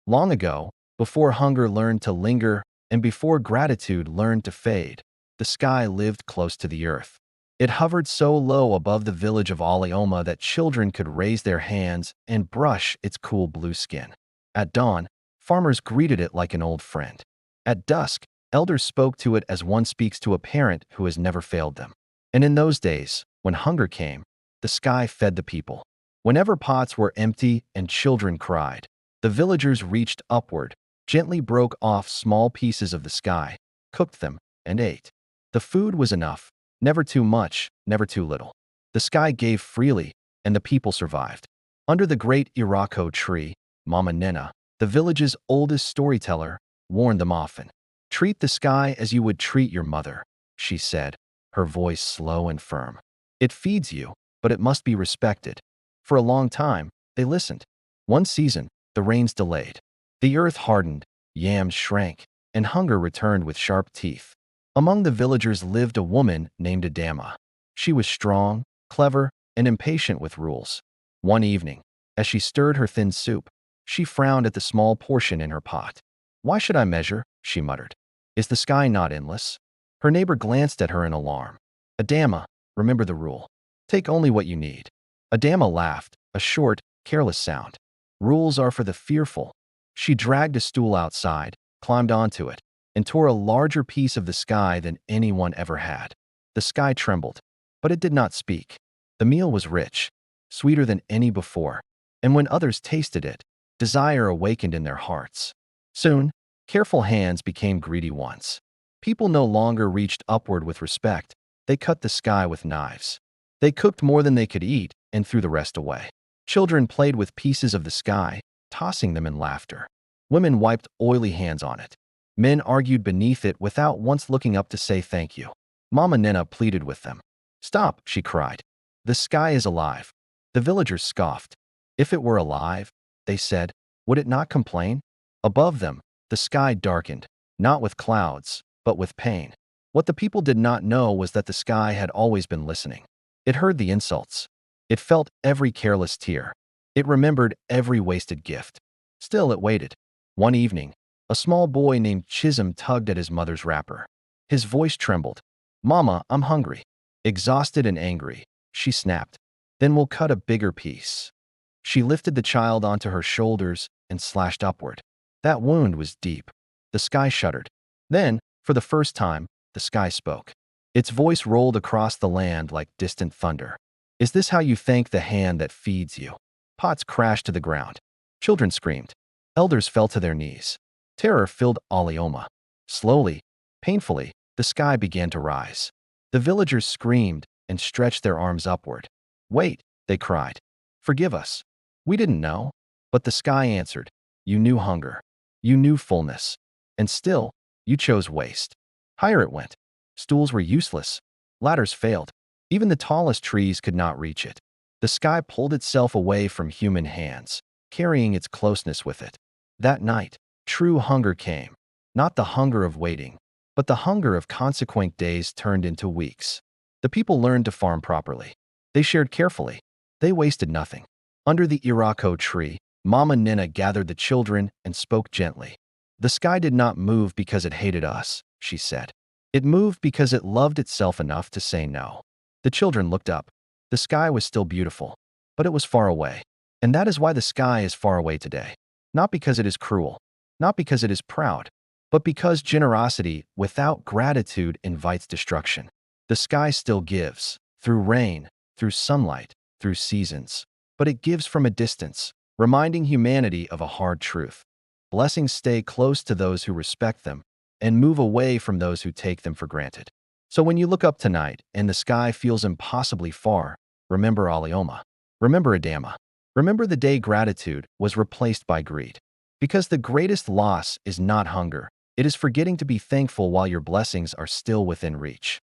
Long ago, before hunger learned to linger and before gratitude learned to fade, the sky lived close to the earth. It hovered so low above the village of Alioma that children could raise their hands and brush its cool blue skin. At dawn, farmers greeted it like an old friend. At dusk, elders spoke to it as one speaks to a parent who has never failed them. And in those days, when hunger came, the sky fed the people. Whenever pots were empty and children cried, the villagers reached upward, gently broke off small pieces of the sky, cooked them, and ate. The food was enough, never too much, never too little. The sky gave freely, and the people survived. Under the great Irako tree, Mama Nena, the village's oldest storyteller, warned them often. "Treat the sky as you would treat your mother," she said, her voice slow and firm. "It feeds you, but it must be respected." For a long time, they listened. One season, the rains delayed. The earth hardened, yams shrank, and hunger returned with sharp teeth. Among the villagers lived a woman named Adama. She was strong, clever, and impatient with rules. One evening, as she stirred her thin soup, she frowned at the small portion in her pot. "Why should I measure?" she muttered. "Is the sky not endless?" Her neighbor glanced at her in alarm. "Adama, remember the rule. Take only what you need." Adama laughed, a short, careless sound. "Rules are for the fearful." She dragged a stool outside, climbed onto it, and tore a larger piece of the sky than anyone ever had. The sky trembled, but it did not speak. The meal was rich, sweeter than any before, and when others tasted it, desire awakened in their hearts. Soon, careful hands became greedy ones. People no longer reached upward with respect. They cut the sky with knives. They cooked more than they could eat and threw the rest away. Children played with pieces of the sky, tossing them in laughter. Women wiped oily hands on it. Men argued beneath it without once looking up to say thank you. Mama Nena pleaded with them. "Stop," she cried. "The sky is alive." The villagers scoffed. If it were alive, they said, would it not complain? Above them, the sky darkened, not with clouds, but with pain. What the people did not know was that the sky had always been listening. It heard the insults. It felt every careless tear. It remembered every wasted gift. Still it waited. One evening, a small boy named Chisholm tugged at his mother's wrapper. His voice trembled. "Mama, I'm hungry." Exhausted and angry, she snapped. "Then we'll cut a bigger piece." She lifted the child onto her shoulders and slashed upward. That wound was deep. The sky shuddered. Then, for the first time, the sky spoke. Its voice rolled across the land like distant thunder. "Is this how you thank the hand that feeds you?" Pots crashed to the ground. Children screamed. Elders fell to their knees. Terror filled Alioma. Slowly, painfully, the sky began to rise. The villagers screamed and stretched their arms upward. "Wait," they cried. "Forgive us. We didn't know." But the sky answered. "You knew hunger. You knew fullness. And still, you chose waste." Higher it went. Stools were useless. Ladders failed. Even the tallest trees could not reach it. The sky pulled itself away from human hands, carrying its closeness with it. That night, true hunger came. Not the hunger of waiting, but the hunger of consequent days turned into weeks. The people learned to farm properly. They shared carefully. They wasted nothing. Under the Irako tree, Mama Nina gathered the children and spoke gently. "The sky did not move because it hated us," she said. "It moved because it loved itself enough to say no." The children looked up. The sky was still beautiful, but it was far away. And that is why the sky is far away today. Not because it is cruel, not because it is proud, but because generosity without gratitude invites destruction. The sky still gives, through rain, through sunlight, through seasons, but it gives from a distance, reminding humanity of a hard truth. Blessings stay close to those who respect them and move away from those who take them for granted. So when you look up tonight and the sky feels impossibly far, remember Alioma. Remember Adama. Remember the day gratitude was replaced by greed. Because the greatest loss is not hunger. It is forgetting to be thankful while your blessings are still within reach.